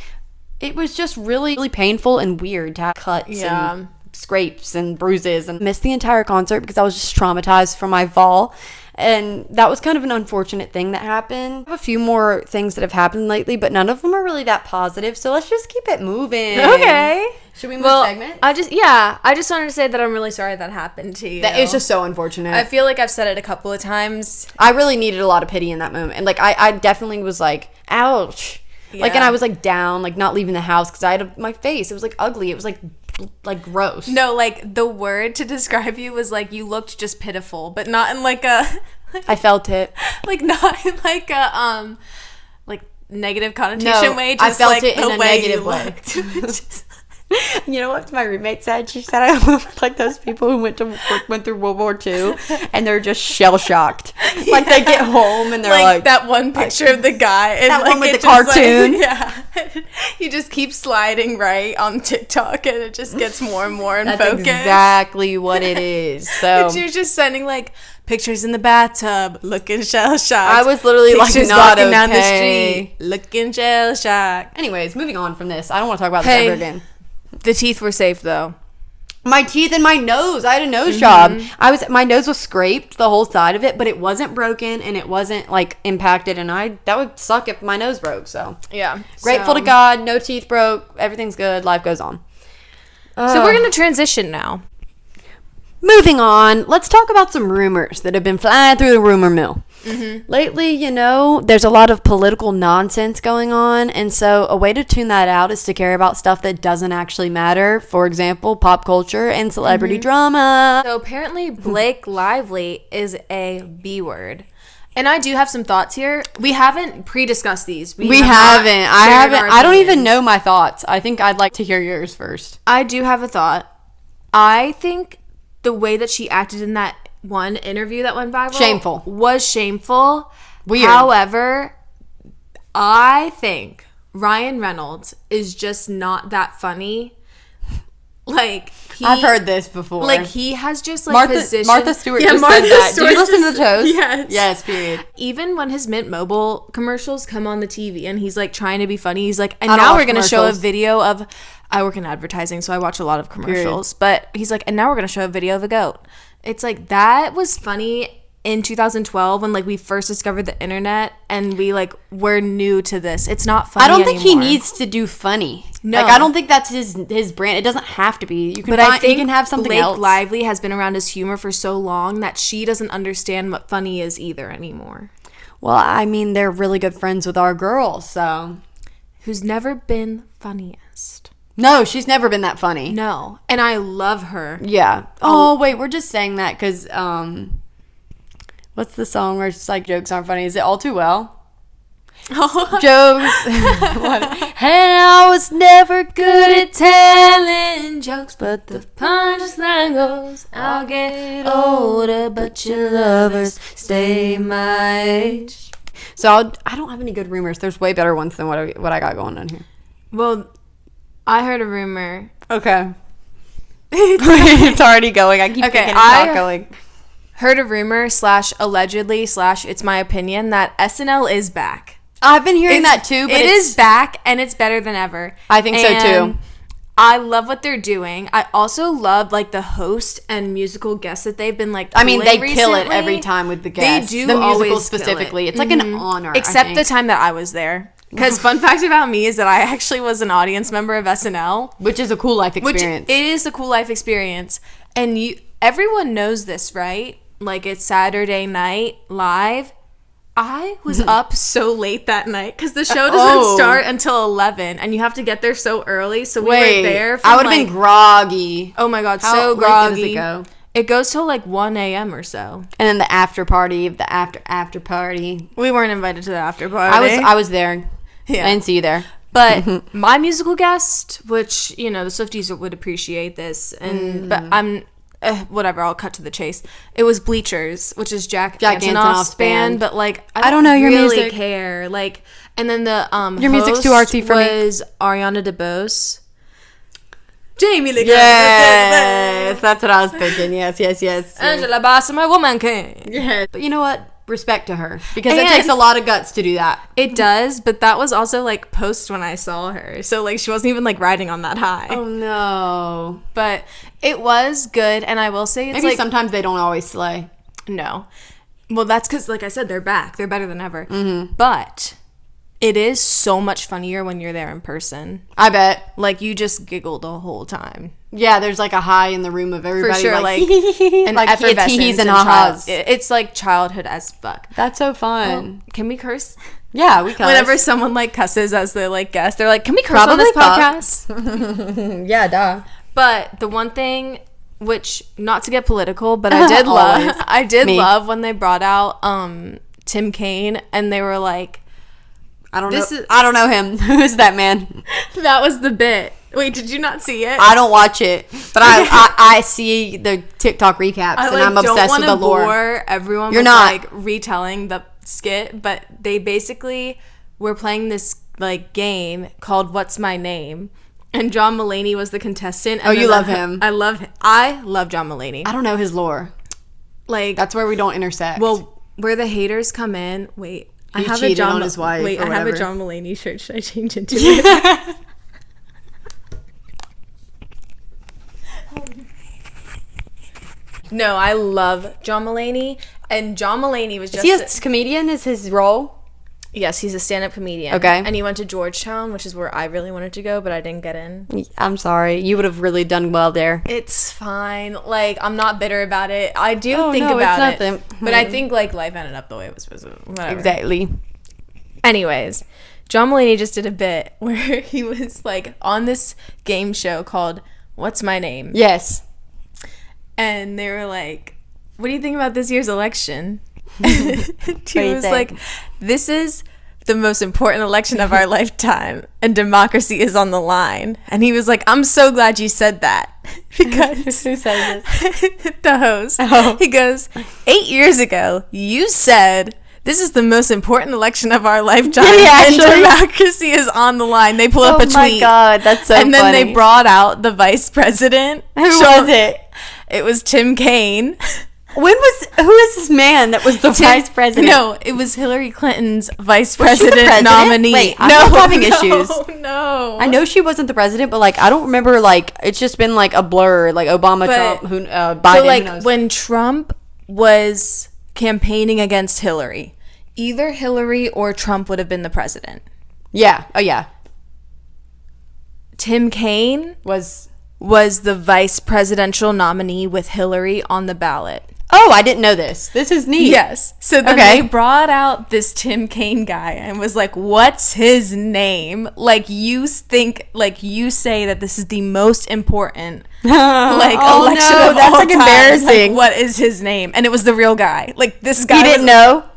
A: It was just really, really painful and weird to have cuts and scrapes and bruises, and missed the entire concert because I was just traumatized from my fall. And that was kind of an unfortunate thing that happened. I have a few more things that have happened lately, but none of them are really that positive. So let's just keep it moving.
B: Okay.
A: Should we move segments?
B: I just wanted to say that I'm really sorry that happened to you.
A: That it's just so unfortunate.
B: I feel like I've said it a couple of times.
A: I really needed a lot of pity in that moment. And like I definitely was like, ouch. Yeah. Like, and I was like down, like not leaving the house because I had my face. It was like ugly. It was like gross.
B: No, like the word to describe you was like you looked just pitiful, but not in like a.
A: I felt it.
B: Like not in like a like negative connotation way. Just
A: I felt
B: like
A: it in
B: the
A: a
B: way
A: negative
B: you
A: way.
B: looked.
A: You know what my roommate said? She said I looked like those people who went through World War II and they're just shell shocked. Like they get home and they're like
B: that one picture of the guy and
A: that
B: like
A: one with the
B: just,
A: cartoon.
B: Like, he just keeps sliding right on TikTok and it just gets more and more in
A: That's
B: focus.
A: exactly what it is. So
B: but you're just sending like pictures in the bathtub looking shell shocked.
A: I was literally
B: pictures
A: like not
B: walking
A: okay.
B: down the street looking shell shocked.
A: Anyways, moving on from this. I don't want to talk about this ever again.
B: The teeth were safe though.
A: My teeth and my nose. I had a nose job. My nose was scraped, the whole side of it, but it wasn't broken and it wasn't like impacted. And that would suck if my nose broke. So
B: yeah,
A: grateful to God, no teeth broke, everything's good, life goes on.
B: So we're gonna transition now.
A: Moving on, let's talk about some rumors that have been flying through the rumor mill. Lately, there's a lot of political nonsense going on, and so a way to tune that out is to care about stuff that doesn't actually matter. For example, pop culture and celebrity drama.
B: So apparently Blake Lively is a B word. And I do have some thoughts here. We haven't pre-discussed these.
A: We haven't. I don't even know my thoughts. I think I'd like to hear yours first.
B: I do have a thought. I think the way that she acted in that one interview that went viral was shameful.
A: Weird.
B: However, I think Ryan Reynolds is just not that funny. Like
A: I've heard this before.
B: Like he has just like position.
A: Martha Stewart just said that. Did you listen to the Toast? Yes, period.
B: Even when his Mint Mobile commercials come on the TV and he's like trying to be funny, he's like, and now we're gonna show a video of. I work in advertising, so I watch a lot of commercials. But he's like, and now we're gonna show a video of a goat. It's like that was funny in 2012 when like we first discovered the internet and we like were new to this. It's not funny.
A: I don't think he needs to do funny. No, like I don't think that's his brand. It doesn't have to be. You can. But I think you can have something else.
B: Blake Lively has been around his humor for so long that she doesn't understand what funny is either anymore.
A: Well, I mean, they're really good friends with our girl, so
B: who's never been funniest.
A: No, she's never been that funny.
B: No. And I love her.
A: Yeah. Oh, wait, we're just saying that because, what's the song where it's like jokes aren't funny? Is it All Too Well? Jokes. And I was never good at telling jokes, but the punchline goes, I'll get older, but your lovers stay my age. So I don't have any good rumors. There's way better ones than what I got going on here.
B: Well, I heard a rumor.
A: Okay. It's already going. I keep thinking it's not going.
B: Heard a rumor / allegedly / it's my opinion that SNL is back.
A: I've been hearing that too, but
B: it is back and it's better than ever.
A: I think so too.
B: I love what they're doing. I also love like the host and musical guests that they've been like.
A: I mean, they
B: recently.
A: Kill it every time with the guests.
B: They do
A: the musical
B: always
A: specifically. It's like an honor.
B: Except the time that I was there. Because fun fact about me is that I actually was an audience member of SNL,
A: which is a cool life experience.
B: It is a cool life experience, and everyone knows this, right? Like it's Saturday night live. I was up so late that night because the show doesn't start until 11, and you have to get there so early. So we were there.
A: I would have been groggy.
B: Oh my god, so groggy. How late does it go? It goes till like 1 a.m. or so.
A: And then the after party of the after party.
B: We weren't invited to the after party.
A: I was there. Yeah. I didn't see you there.
B: But my musical guest, which, you know, the Swifties would appreciate this, and but I'm whatever, I'll cut to the chase. It was Bleachers, which is Jack Antonoff's band, but like I don't know your really music. Care. Like, and then the
A: your music's too artsy for me.
B: Was Ariana DeBose. Jamie Lee.
A: Yes, that's what I was thinking. Yes.
B: Angela Bassett, my woman king.
A: Yes. But you know what? Respect to her. Because it takes a lot of guts to do that.
B: It does, but that was also like post when I saw her. So like she wasn't even like riding on that high.
A: Oh no.
B: But it was good, and I will say it's
A: maybe
B: like
A: sometimes they don't always slay.
B: No. Well, that's because like I said, they're back. They're better than ever. Mm-hmm. But it is so much funnier when you're there in person.
A: I bet.
B: Like, you just giggle the whole time.
A: Yeah, there's like a high in the room of everybody.
B: For sure, like
A: and
B: like
A: effervescence and ha-has.
B: It's like childhood as fuck.
A: That's so fun.
B: Oh, can we curse?
A: Yeah, we cuss.
B: Whenever someone like cusses as the like guest, they're like, "Can we curse on this podcast?"
A: Yeah, duh.
B: But the one thing, which not to get political, but I did love, love when they brought out Tim Kaine, and they were like,
A: I don't know him. Who's that man?
B: That was the bit. Wait, did you not see it?
A: I don't watch it, but I see the TikTok recaps, and I'm obsessed with the lore.
B: Bore everyone
A: You're
B: with,
A: not
B: like retelling the skit, but they basically were playing this like game called "What's My Name," and John Mulaney was the contestant. And
A: you love him.
B: I love him. I love John Mulaney.
A: I don't know his lore.
B: Like
A: that's where we don't intersect.
B: Well, where the haters come in. Wait.
A: He cheated on his wife.
B: Wait,
A: I
B: have a John Mulaney shirt. Should I change it to it? No, I love John Mulaney, and John Mulaney was just.
A: Is he a comedian? Is his role?
B: Yes, he's a stand-up comedian.
A: Okay,
B: and he went to Georgetown, which is where I really wanted to go, but I didn't get in.
A: I'm sorry, you would have really done well there.
B: It's fine. Like, I'm not bitter about it. I do think about it, but I think like life ended up the way it was supposed to. Whatever.
A: Exactly.
B: Anyways, John Mulaney just did a bit where he was like on this game show called "What's My Name?"
A: Yes.
B: And they were like, "What do you think about this year's election?" He was like, "This is the most important election of our lifetime, and democracy is on the line." And he was like, "I'm so glad you said that." Because
A: who said this?
B: The host.
A: Oh.
B: He goes, 8 years ago, you said this is the most important election of our lifetime, and democracy is on the line. They pull up a tweet. Oh my
A: god, that's so funny.
B: And then they brought out the vice president.
A: Who was it?
B: It was Tim Kaine.
A: Who is this man that was the vice president?
B: No, it was Hillary Clinton's vice president nominee.
A: Wait, I'm not having issues.
B: No.
A: I know she wasn't the president, but like I don't remember. Like it's just been like a blur. Like Obama, Trump, Biden.
B: So like when Trump was campaigning against Hillary, either Hillary or Trump would have been the president.
A: Yeah. Oh yeah.
B: Tim Kaine was the vice presidential nominee with Hillary on the ballot.
A: Oh, I didn't know this. This is neat.
B: Yes. So then they brought out this Tim Kaine guy and was like, what's his name? Like, you say that this is the most important election of
A: that's
B: all
A: like
B: time.
A: embarrassing.
B: Like, what is his name? And it was the real guy. Like, this guy.
A: You didn't know?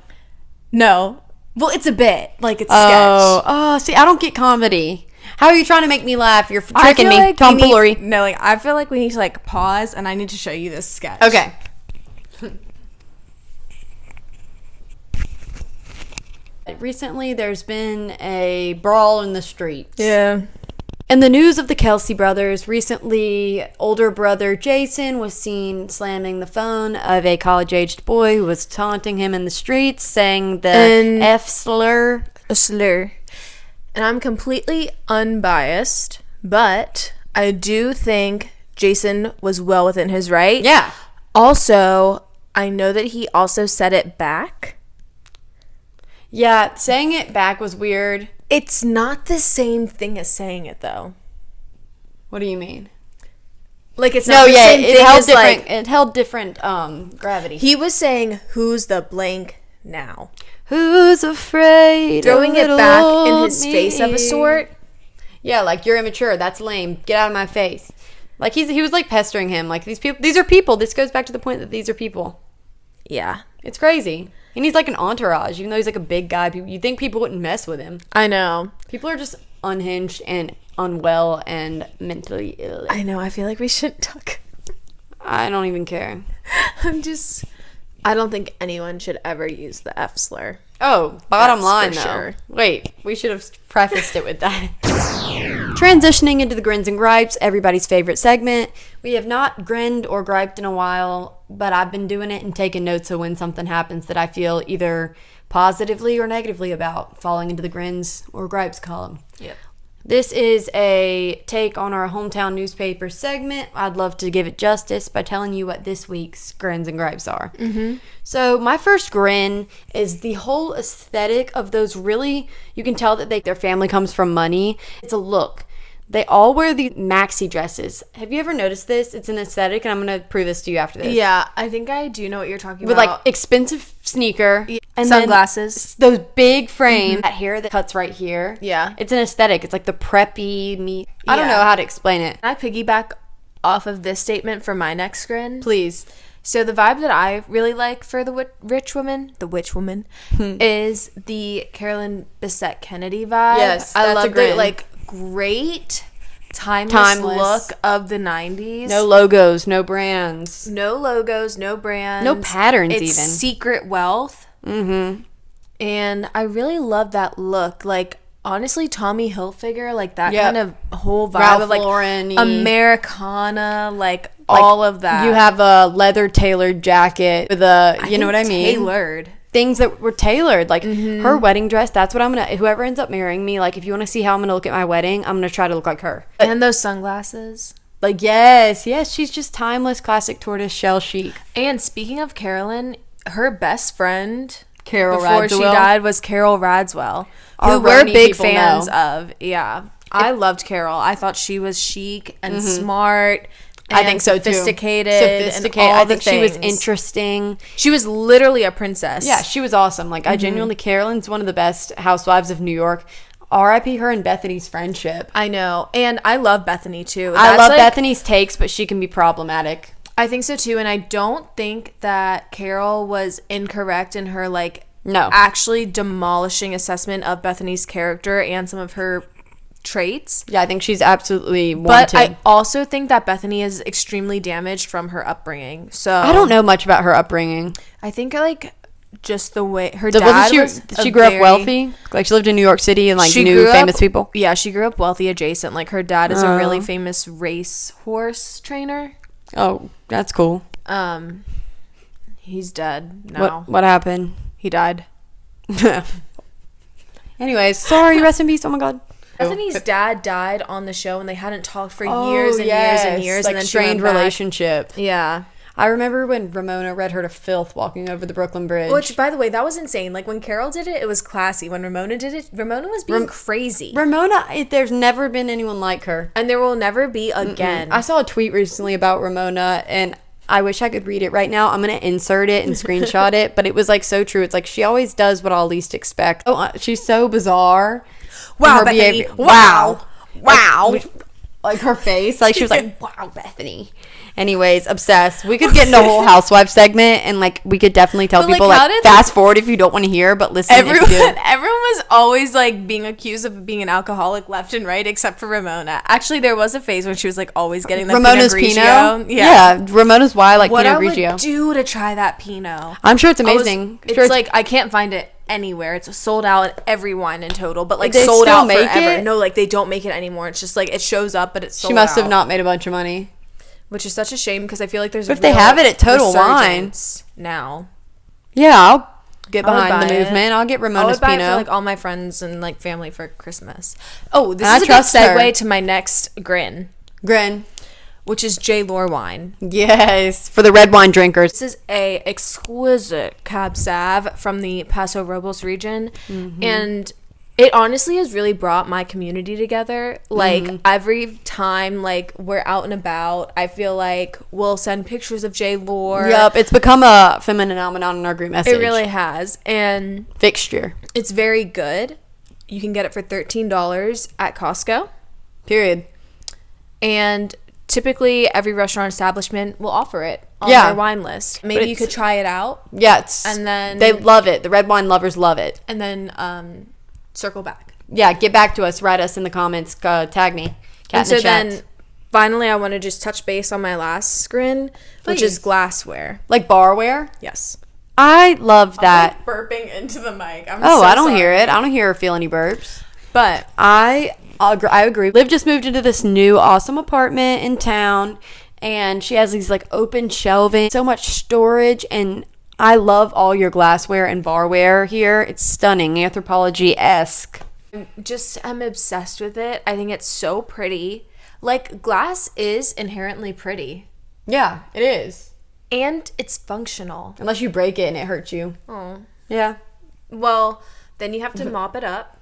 B: No. Well, it's a bit. Like, it's a sketch.
A: Oh, see, I don't get comedy. How are you trying to make me laugh? You're tricking me. Tomfoolery.
B: I feel like we need to, like, pause, and I need to show you this sketch.
A: Okay. Recently, there's been a brawl in the streets.
B: Yeah.
A: In the news of the Kelce brothers, recently, older brother Jason was seen slamming the phone of a college-aged boy who was taunting him in the streets, saying the F slur.
B: A slur. And I'm completely unbiased, but I do think Jason was well within his right.
A: Yeah.
B: Also, I know that he also said it back.
A: Yeah, saying it back was weird.
B: It's not the same thing as saying it, though.
A: What do you mean?
B: Like, it's not the same thing as, like...
A: It held different gravity.
B: He was saying, who's the blank now?
A: Who's afraid?
B: Throwing it back in his face of a sort.
A: Yeah, like, you're immature. That's lame. Get out of my face. Like, he was, like, pestering him. Like, these are people. This goes back to the point that these are people.
B: Yeah.
A: It's crazy. And he's, like, an entourage. Even though he's, like, a big guy, you'd think people wouldn't mess with him.
B: I know.
A: People are just unhinged and unwell and mentally ill.
B: I know. I feel like we shouldn't talk.
A: I don't even care.
B: I don't think anyone should ever use the F slur.
A: Oh, bottom line, though.
B: Sure.
A: Wait, we should have prefaced it with that. Transitioning into the Grins and Gripes, everybody's favorite segment. We have not grinned or griped in a while, but I've been doing it and taking notes of when something happens that I feel either positively or negatively about, falling into the Grins or Gripes column.
B: Yep.
A: This is a take on our hometown newspaper segment. I'd love to give it justice by telling you what this week's Grins and Gripes are. Mm-hmm. So my first grin is the whole aesthetic of those really, you can tell that their family comes from money. It's a look. They all wear the maxi dresses. Have you ever noticed this? It's an aesthetic, and I'm going to prove this to you after this.
B: Yeah, I think I do know what you're talking
A: With,
B: about.
A: like, expensive sneaker. Yeah.
B: And sunglasses.
A: Those big frame. That hair that cuts right here.
B: Yeah.
A: It's an aesthetic. It's like the preppy me. I don't know how to explain it.
B: Can I piggyback off of this statement for my next grin?
A: Please.
B: So the vibe that I really like for the witch woman, is the Carolyn Bessette Kennedy vibe.
A: Yes,
B: I
A: that's
B: love
A: a grin.
B: the, like, great timeless look of the 90s.
A: No logos, no brands.
B: No logos, no brands.
A: No patterns
B: it's
A: even.
B: Secret wealth. Mm-hmm. And I really love that look. Like, honestly, Tommy Hilfiger, like that kind of whole vibe
A: Ralph
B: of like
A: Lauren-y.
B: Americana, like all of that.
A: You have a leather tailored jacket with you know what I mean?
B: Tailored.
A: Things that were tailored, like her wedding dress. That's what I'm gonna. Whoever ends up marrying me, like if you want to see how I'm gonna look at my wedding, I'm gonna try to look like her.
B: And those sunglasses.
A: Like yes, she's just timeless, classic tortoise shell chic.
B: And speaking of Carolyn, her best friend
A: Carol
B: before
A: Radswell.
B: she died was Carol Radswell,
A: Our
B: who we're
A: Roni
B: big
A: people
B: fans
A: know.
B: of. Yeah, I loved Carol. I thought she was chic and smart. And
A: I think so too.
B: Sophisticated. And all
A: I think
B: the
A: she was
B: things.
A: interesting.
B: She was literally a princess.
A: Yeah, she was awesome. Like I genuinely, Carolyn's one of the best housewives of New York. R.I.P. her and Bethany's friendship.
B: I know, and I love Bethany too.
A: I love Bethany's takes, but she can be problematic.
B: I think so too, and I don't think that Carol was incorrect in her actually demolishing assessment of Bethany's character and some of her traits.
A: Yeah, I think she's absolutely wanted.
B: But I also think that Bethany is extremely damaged from her upbringing. So
A: I don't know much about her upbringing.
B: I think just the way her dad
A: she grew up wealthy. Like she lived in New York City and knew famous people.
B: Yeah, she grew up wealthy adjacent. Like her dad is a really famous race horse trainer.
A: Oh, that's cool.
B: He's dead now.
A: What happened?
B: He died.
A: Anyways, sorry. Rest in peace. Oh my God.
B: Bethany's dad died on the show, and they hadn't talked for years and years and years.
A: Like
B: and then
A: strained relationship.
B: Yeah.
A: I remember when Ramona read her to filth walking over the Brooklyn Bridge.
B: Which, by the way, that was insane. Like, when Carol did it, it was classy. When Ramona did it, Ramona was being crazy.
A: Ramona, there's never been anyone like her.
B: And there will never be again.
A: I saw a tweet recently about Ramona, and I wish I could read it right now. I'm going to insert it and screenshot it, but it was like so true. It's like she always does what I'll least expect. Oh, she's so bizarre.
B: Wow, Bethany. Wow.
A: Like her face. Like she was like, wow, Bethany. Anyways, obsessed. We could get into a whole housewife segment and like we could definitely tell people like fast forward if you don't want to hear, but listen if you do.
B: Everyone was always like being accused of being an alcoholic left and right except for Ramona. Actually, there was a phase when she was like always getting the
A: Ramona's
B: Pinot Grigio.
A: Yeah, Ramona's why like
B: what
A: Pinot
B: Grigio.
A: Grigio.
B: What I would do to try that Pinot.
A: I'm sure it's amazing.
B: It's like I can't find it anywhere. It's sold out at every wine in total, but like
A: they
B: sold out
A: make
B: forever.
A: It?
B: No, like they don't make it anymore. It's just like it shows up, but it's sold out.
A: She must have not made a bunch of money.
B: Which is such a shame because I feel like there's
A: but if they have it at Total Wine
B: now.
A: Yeah, I'll get behind the movement. I'll get Ramona's Pinot.
B: I would buy it for like all my friends and like family for Christmas. Oh, this is a good segue to my next Grin, which is J. Lore wine.
A: Yes, for the red wine drinkers.
B: This is a exquisite Cab Sav from the Paso Robles region, and it honestly has really brought my community together. Like every time like we're out and about, I feel like we'll send pictures of J. Lore.
A: Yep, it's become a Femininomenon in our group message.
B: It really has, and
A: fixture.
B: It's very good. You can get it for $13 at Costco.
A: Period.
B: And typically every restaurant establishment will offer it on their wine list. Maybe you could try it out.
A: Yeah,
B: and then
A: they love it. The red wine lovers love it.
B: And then circle back.
A: Yeah, get back to us. Write us in the comments. Tag me.
B: And so then finally I want to just touch base on my last Grin, which is glassware.
A: Like barware?
B: Yes.
A: I love that.
B: I'm like burping into the mic.
A: I don't hear it. I don't hear or feel any burps.
B: But
A: I agree. Liv just moved into this new awesome apartment in town, and she has these like open shelving, so much storage, and I love all your glassware and barware here. It's stunning, Anthropology-esque.
B: I'm obsessed with it. I think it's so pretty. Like, glass is inherently pretty.
A: Yeah, it is.
B: And it's functional.
A: Unless you break it and it hurts you.
B: Oh.
A: Yeah.
B: Well, then you have to mop it up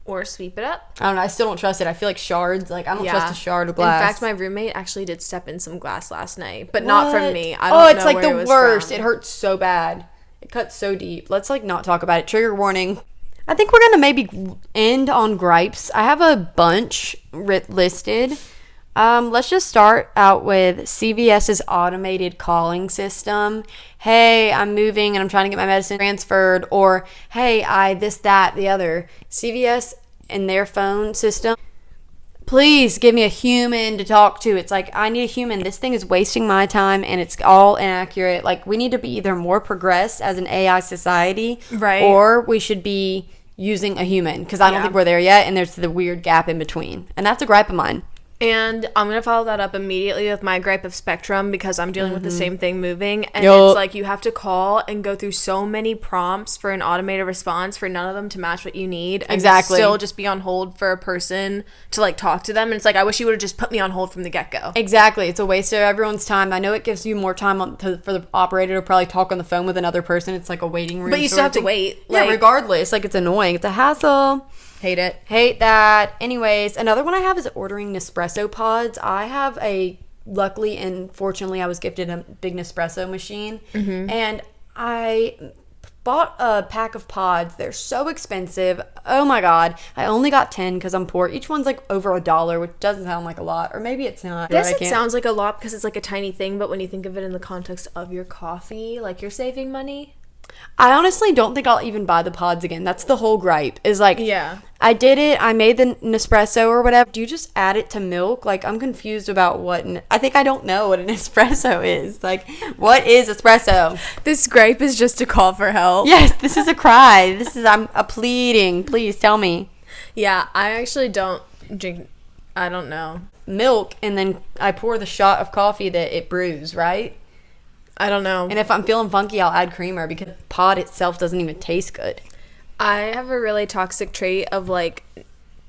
B: or sweep it up.
A: I don't know. I still don't trust it. I feel like shards. Like, I don't trust a shard of glass.
B: In fact, my roommate actually did step in some glass last night, but not from me. I don't know
A: it's like
B: where
A: the worst. It hurts so bad. It cuts so deep. Let's like not talk about it. Trigger warning. I think we're gonna maybe end on gripes. I have a bunch listed. Let's just start out with CVS's automated calling system. Hey, I'm moving and I'm trying to get my medicine transferred. Or, hey, this, that, the other. CVS and their phone system. Please give me a human to talk to. It's like, I need a human. This thing is wasting my time and it's all inaccurate. Like, we need to be either more progressed as an AI society.
B: Right.
A: Or we should be using a human. Because I don't think we're there yet. And there's the weird gap in between. And that's a gripe of mine.
B: And I'm going to follow that up immediately with my gripe of Spectrum because I'm dealing with the same thing moving. And it's like you have to call and go through so many prompts for an automated response for none of them to match what you need. And still just be on hold for a person to like talk to them. And it's like, I wish you would have just put me on hold from the get-go.
A: Exactly. It's a waste of everyone's time. I know it gives you more time for the operator to probably talk on the phone with another person. It's like a waiting room.
B: But you still have to wait.
A: Yeah, regardless. Like, it's annoying. It's a hassle.
B: Hate it.
A: Hate that. Anyways, another one I have is ordering Nespresso pods. I have luckily and fortunately, I was gifted a big Nespresso machine. And I bought a pack of pods. They're so expensive. Oh my God. I only got 10 because I'm poor. Each one's like over $1, which doesn't sound like a lot. Or maybe it's not.
B: It sounds like a lot because it's like a tiny thing. But when you think of it in the context of your coffee, like you're saving money.
A: I honestly don't think I'll even buy the pods again. That's the whole gripe. Is like, I did it. I made the Nespresso or whatever. Do you just add it to milk? Like, I'm confused about what. I think I don't know what an espresso is. Like, what is espresso?
B: This gripe is just a call for help.
A: Yes, this is a cry. I'm a pleading. Please tell me.
B: Yeah, I actually don't drink. I don't know.
A: Milk, and then I pour the shot of coffee that it brews, right?
B: I don't know.
A: And if I'm feeling funky, I'll add creamer because the pod itself doesn't even taste good.
B: I have a really toxic trait of like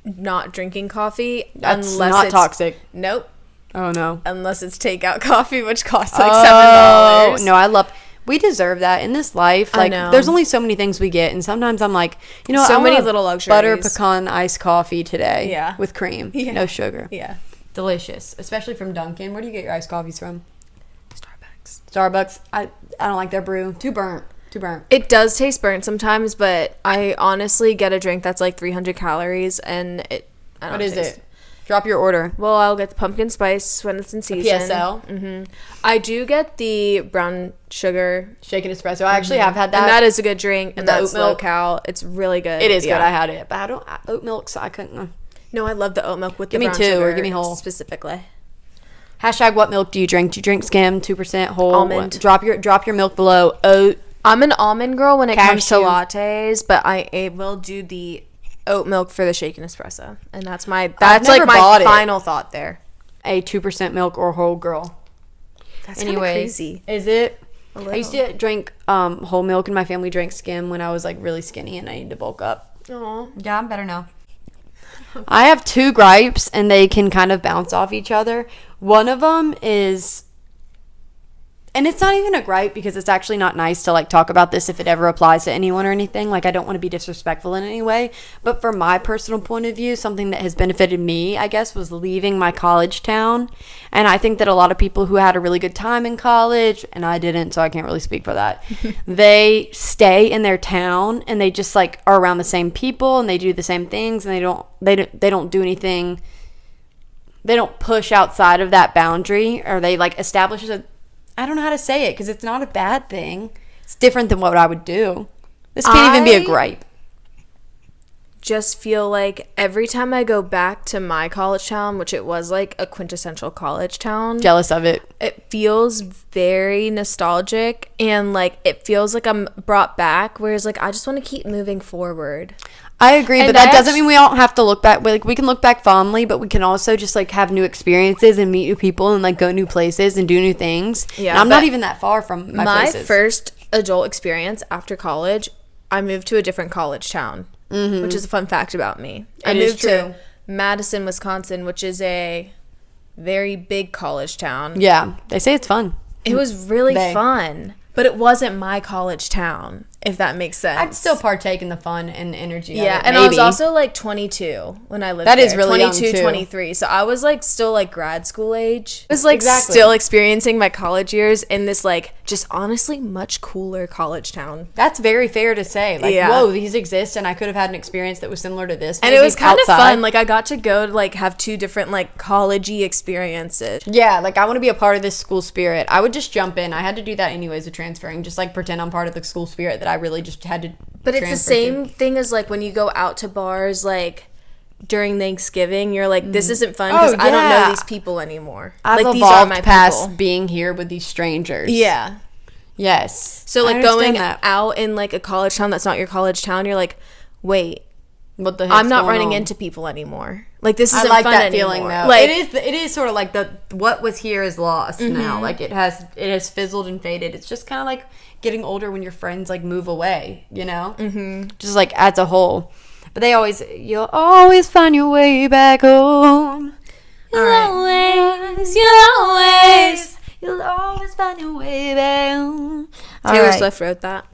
B: not drinking coffee.
A: That's not toxic.
B: Nope.
A: Oh no.
B: Unless it's takeout coffee, which costs like $7.
A: No, we deserve that in this life. Like, there's only so many things we get, and sometimes I'm like, you know,
B: so many little luxuries.
A: Butter pecan iced coffee today.
B: Yeah.
A: With cream. Yeah. No sugar.
B: Yeah.
A: Delicious. Especially from Dunkin'. Where do you get your iced coffees from? Starbucks. I don't like their brew. Too burnt.
B: It does taste burnt sometimes, but I honestly get a drink that's like 300 calories, and I don't
A: What is it? Drop your order.
B: Well, I'll get the pumpkin spice when it's in season.
A: PSL.
B: Mm-hmm. I do get the brown sugar
A: shaken espresso. I actually have had that.
B: And that is a good drink, and that's
A: oat milk.
B: low cal. It's really good.
A: It is good. I had it, but oat milk, so I couldn't.
B: No, I love the oat milk with the
A: brown sugar. Give me 2 or give me whole.
B: Specifically.
A: Hashtag what milk do you drink? Do you drink skim, 2% whole?
B: Almond.
A: Drop your milk below. Oat.
B: I'm an almond girl when it comes to
A: Cashew.
B: lattes, but I will do the oat milk for the shaken espresso, and that's like
A: never
B: my
A: bought it.
B: final thought there.
A: A 2% milk or whole girl.
B: That's kind of crazy.
A: Is it? I used to drink whole milk, and my family drank skim when I was like really skinny and I needed to bulk up.
B: Aw.
A: Yeah, I'm better now. I have 2 gripes, and they can kind of bounce off each other. One of them is, and it's not even a gripe because it's actually not nice to like talk about this if it ever applies to anyone or anything. Like, I don't want to be disrespectful in any way, but from my personal point of view, something that has benefited me, I guess, was leaving my college town. And I think that a lot of people who had a really good time in college, and I didn't, so I can't really speak for that, they stay in their town and they just like are around the same people and they do the same things, and they don't do anything. They don't push outside of that boundary, or they like establish I don't know how to say it because it's not a bad thing. It's different than what I would do. This can't even be a gripe.
B: Just feel like every time I go back to my college town, which it was like a quintessential college town.
A: Jealous of it.
B: It feels very nostalgic, and like it feels like I'm brought back, whereas like I just want to keep moving forward.
A: I agree, but that doesn't mean we don't have to look back. Like, we can look back fondly, but we can also just like have new experiences and meet new people and like go new places and do new things. Yeah, and I'm not even that far from my places.
B: First adult experience after college, I moved to a different college town, which is a fun fact about me. I moved to Madison, Wisconsin, which is a very big college town.
A: Yeah, they say it's fun.
B: It was really fun, but it wasn't my college town, if that makes sense.
A: I'd still partake in the fun and energy
B: yeah,
A: of it,
B: and
A: maybe.
B: I was also like 22 when I lived there.
A: That is really
B: 22,
A: young, too.
B: 23. So I was like still like grad school age. I was like still experiencing my college years in this like just honestly much cooler college town.
A: That's very fair to say. Like, whoa, these exist, and I could have had an experience that was similar to this.
B: And it was kind of fun. Like, I got to go to like have 2 different like college-y experiences.
A: Yeah, like I want to be a part of this school spirit. I would just jump in. I had to do that anyways with transferring. Just like pretend I'm part of the school spirit that I really just had to.
B: But it's the same thing as like when you go out to bars like during Thanksgiving, you're like, this isn't fun because I don't know these people anymore.
A: I've
B: like,
A: evolved
B: these are my
A: past
B: people.
A: being here with these strangers.
B: Yeah.
A: Yes.
B: So like going out in like a college town that's not your college town, you're like, wait,
A: what the heck's
B: I'm not
A: going
B: running
A: on?
B: into people anymore. Like, this isn't
A: I like
B: fun
A: that
B: anymore.
A: feeling though.
B: Like,
A: it is sort of like what was here is lost now. Like it has fizzled and faded. It's just kind of like getting older when your friends like move away, you know? Just like as a whole. But you'll always find your way back home. You'll always find your way back home.
B: Taylor Swift wrote that.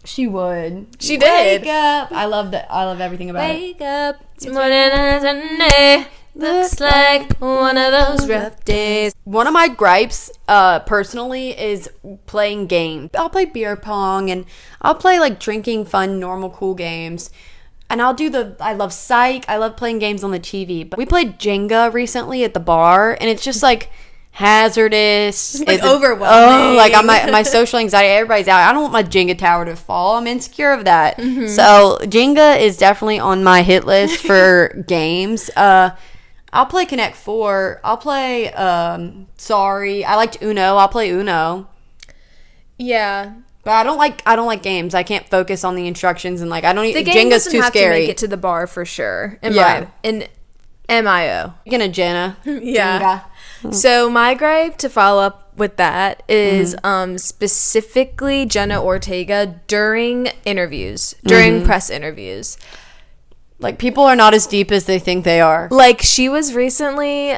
A: She would.
B: She did.
A: Wake up. I love that. I love everything about it.
B: Wake up. It's more than a Sunday. Looks like one of those rough days.
A: One of my gripes, personally, is playing games. I'll play beer pong, and I'll play like drinking fun, normal, cool games. And I love Psych. I love playing games on the TV. But we played Jenga recently at the bar, and it's just like hazardous.
B: It's like overwhelming.
A: Oh, like my social anxiety, everybody's out. I don't want my Jenga tower to fall. I'm insecure of that. So Jenga is definitely on my hit list for games. I'll play Connect 4. I'll play Sorry. I liked Uno. I'll play Uno.
B: Yeah.
A: But I don't like games. I can't focus on the instructions, and like I don't.
B: The game
A: Jenga's
B: doesn't
A: too
B: have
A: scary.
B: to make it to the bar for sure. In MIO.
A: You're gonna Jenna.
B: Yeah. So my gripe, to follow up with that, is specifically Jenna Ortega during interviews, during press interviews.
A: Like, people are not as deep as they think they are.
B: Like, she was recently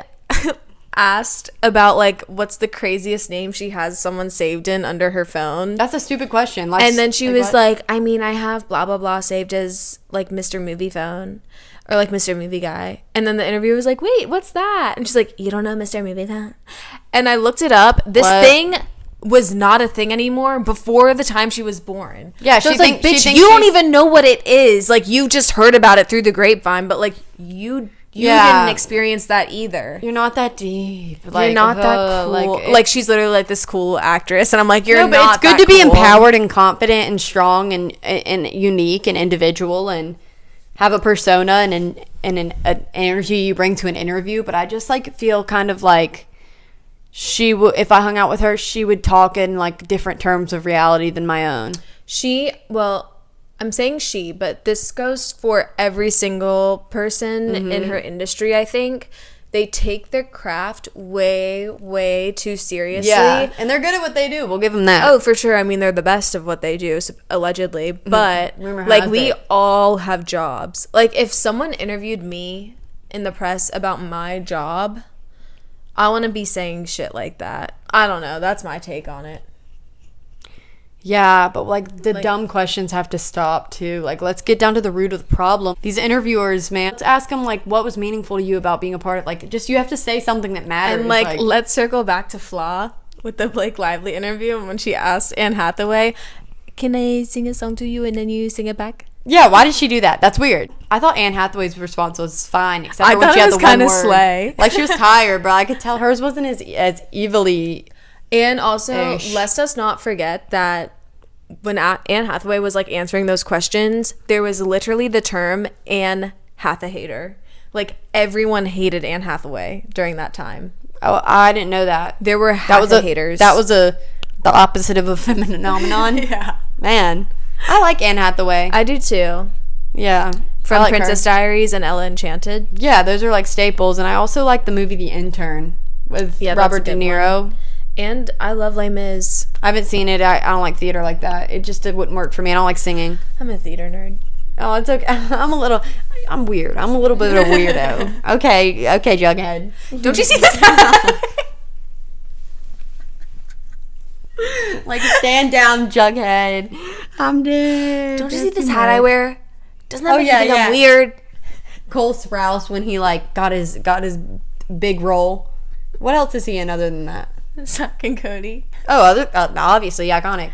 B: asked about like what's the craziest name she has someone saved in under her phone.
A: That's a stupid question. Like,
B: and then she was
A: what?
B: like, I mean, I have blah blah blah saved as like Mr. Movie Phone or like Mr. Movie Guy. And then the interviewer was like, wait, what's that? And she's like, you don't know Mr. Movie Phone? And I looked it up. This thing was not a thing anymore before the time she was born.
A: Yeah,
B: so it's like, bitch, you don't even know what it is. Like, you just heard about it through the grapevine, but like you didn't experience that either.
A: You're not that deep.
B: Like, you're not that cool. Like she's literally like this cool actress, and I'm like, you're not.
A: But it's good to be empowered and confident and strong and unique and individual and have a persona and an energy you bring to an interview. But I just like feel kind of like if I hung out with her, she would talk in like different terms of reality than my own. I'm saying she, but this goes for every single person in her industry, I think. They take their craft way, way too seriously. Yeah, and they're good at what they do. We'll give them that.
B: Oh, for sure. I mean, they're the best of what they do, allegedly. But, like, we all have jobs. Like, if someone interviewed me in the press about my job, I want to be saying shit like that. I don't know. That's my take on it.
A: Yeah, but like the dumb questions have to stop too. Like, let's get down to the root of the problem. These interviewers, man, let's ask them like what was meaningful to you about being a part of, like, just you have to say something that matters.
B: And like let's circle back to Flaw with the Blake Lively interview when she asked Anne Hathaway, "Can I sing a song to you and then you sing it back?"
A: Yeah, why did she do that? That's weird. I thought Anne Hathaway's response was fine, except for when she had the one word.
B: Slay.
A: Like, she was tired, but I could tell hers wasn't as evilly.
B: And also, let's us not forget that when Anne Hathaway was like answering those questions, there was literally the term Anne Hathaway-hater. Like, everyone hated Anne Hathaway during that time.
A: Oh, I didn't know that.
B: There were haters.
A: That was the opposite of a Femininomenon.
B: Yeah.
A: Man, I like Anne Hathaway.
B: I do too.
A: Yeah.
B: From like Princess Diaries and Ella Enchanted.
A: Yeah, those are like staples. And I also like the movie The Intern with Robert De Niro.
B: One. And I love Les Mis.
A: I haven't seen it. I don't like theater like that. It wouldn't work for me. I don't like singing.
B: I'm a theater nerd.
A: Oh, it's okay. I'm weird. I'm a little bit of a weirdo. Okay, Jughead.
B: Don't you see this?
A: Like, stand down, Jughead. I'm dead.
B: Don't you see this hat I wear? Doesn't that make you think I'm weird?
A: Cole Sprouse when he like got his big role. What else is he in other than that?
B: Zack and Cody.
A: Oh, obviously iconic.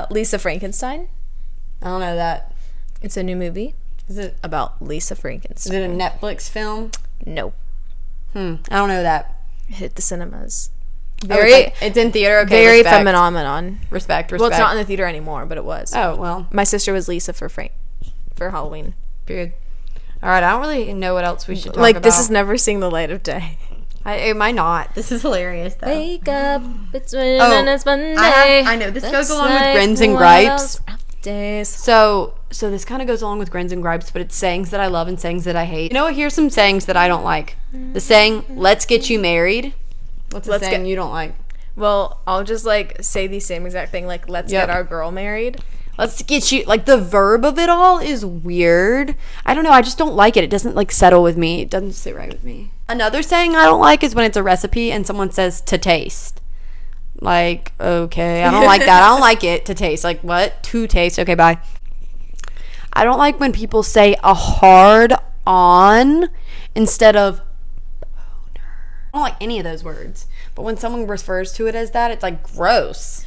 B: Lisa Frankenstein.
A: I don't know that.
B: It's a new movie.
A: Is it
B: about Lisa Frankenstein?
A: Is it a Netflix film?
B: No.
A: I don't know that.
B: It hit the cinemas.
A: It's in theater. Okay,
B: very Femininomenon.
A: Respect.
B: Well, it's not in the theater anymore, but it was.
A: Oh well.
B: My sister was Lisa for Halloween.
A: Period. All right, I don't really know what else we should talk about.
B: Like, this is never seeing the light of day.
A: It might not. This is hilarious, though.
B: Wake up, it's Monday.
A: I know. This goes along with Grins and Gripes. So this kind of goes along with Grins and Gripes, but it's sayings that I love and sayings that I hate. You know what? Here's some sayings that I don't like. The saying, "Let's get you married." What's the saying you don't like?
B: Well, I'll just, like, say the same exact thing. Like, let's get our girl married.
A: Let's get you, like, the verb of it all is weird. I don't know. I just don't like it. It doesn't, like, settle with me. It doesn't sit right with me. Another saying I don't like is when it's a recipe and someone says to taste. Like, okay, I don't like that. I don't like it. To taste. Like, what? To taste. Okay, bye. I don't like when people say a hard on instead of boner. I don't like any of those words. But when someone refers to it as that, it's like gross.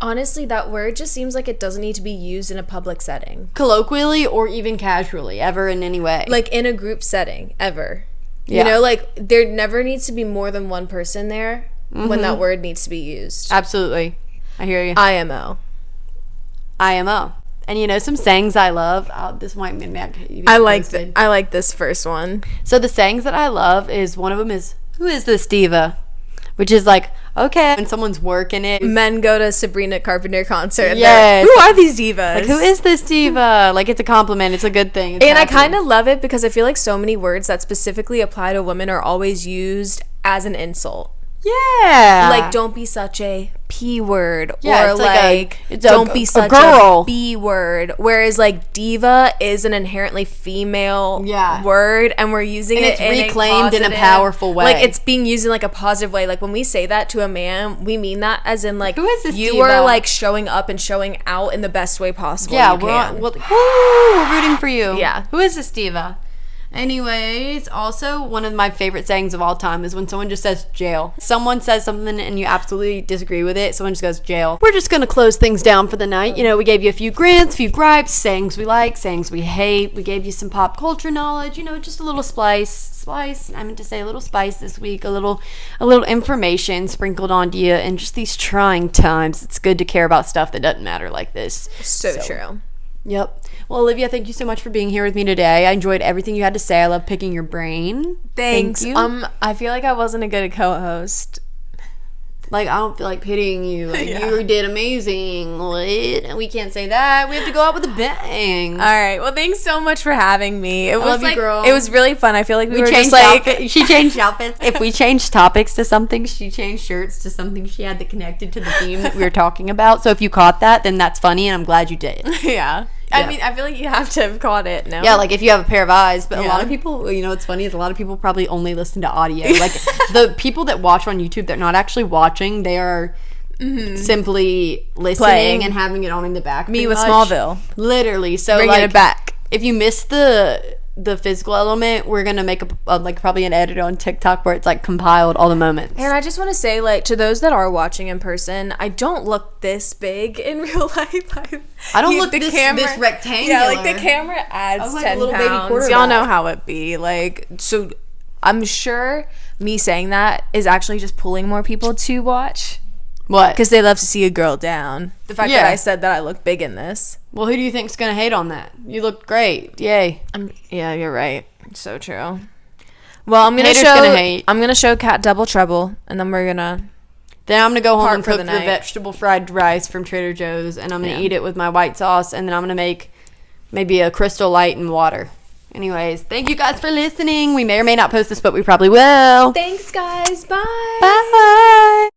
B: Honestly, that word just seems like it doesn't need to be used in a public setting.
A: Colloquially or even casually, ever in any way.
B: Like, in a group setting, ever.
A: Yeah.
B: You know, like, there never needs to be more than one person there when that word needs to be used.
A: Absolutely. I hear you.
B: IMO.
A: And you know some sayings I love? This might be
B: I like this first one.
A: So the sayings that I love is, one of them is, "Who is this diva?" Which is like, okay, when someone's working it.
B: Men go to Sabrina Carpenter concert.
A: Yes.
B: Who are these divas?
A: Like, who is this diva? Like, it's a compliment. It's a good thing.
B: And I kind of love it because I feel like so many words that specifically apply to women are always used as an insult.
A: Yeah.
B: Like, don't be such a P word.
A: Yeah,
B: or like don't be such a B word. Whereas, like, diva is an inherently female word, and we're using it
A: reclaimed in a powerful way.
B: Like, it's being used in, like, a positive way. Like, when we say that to a man, we mean that as in, like,
A: who is this
B: you
A: diva?
B: are, like, showing up and showing out in the best way possible.
A: Yeah, we're rooting for you.
B: Yeah.
A: Who is this diva? Anyways, also one of my favorite sayings of all time is when someone just says jail. Someone says something and you absolutely disagree with it. Someone just goes jail. We're just going to close things down for the night. You know, we gave you a few grins, a few gripes, sayings we like, sayings we hate. We gave you some pop culture knowledge, you know, just a little spice. I meant to say a little spice this week, a little information sprinkled onto you in just these trying times. It's good to care about stuff that doesn't matter like this.
B: So true.
A: Yep. Well, Olivia, thank you so much for being here with me today. I enjoyed everything you had to say. I love picking your brain.
B: Thanks.
A: Thank you.
B: I feel like I wasn't a good co-host.
A: Like, I don't feel like pitying you. Like, you did amazing. We can't say that. We have to go out with a bang.
B: All right. Well, thanks so much for having me. It was
A: love you,
B: like,
A: girl.
B: it was really fun. I feel like we were
A: changed
B: just like...
A: outfits. She changed outfits. If we changed topics to something, she changed shirts to something she had that connected to the theme that we were talking about. So if you caught that, then that's funny, and I'm glad you did.
B: Yeah. I mean, I feel like you have to have caught it, no?
A: Yeah, like if you have a pair of eyes. But a lot of people, you know, what's funny is a lot of people probably only listen to audio. Like the people that watch on YouTube, they're not actually watching. They are simply listening
B: Playing.
A: and having it on in the back.
B: Me with Smallville.
A: Literally. So
B: Bringing it back.
A: If you missed the physical element, we're gonna make like probably an edit on TikTok where it's like compiled all the moments.
B: And I just want to say, like, to those that are watching in person, I don't look this big in real life.
A: I don't look this rectangular.
B: Yeah, like the camera adds
A: like
B: 10
A: a little baby
B: pounds.
A: quarterback.
B: Y'all know how it be. Like, so I'm sure me saying that is actually just pulling more people to watch.
A: What?
B: Because they love to see a girl down. The fact that I said that I look big in this.
A: Well, who do you think's gonna hate on that? You look great. Yay.
B: Yeah, you're right. So true. Well, I'm gonna show Kat Double Trouble, and then we're gonna.
A: Then I'm gonna go home and
B: for
A: cook
B: the
A: the
B: night.
A: vegetable fried rice from Trader Joe's, and I'm gonna eat it with my white sauce, and then I'm gonna make maybe a Crystal Light and water. Anyways, thank you guys for listening. We may or may not post this, but we probably will.
B: Thanks, guys. Bye.
A: Bye.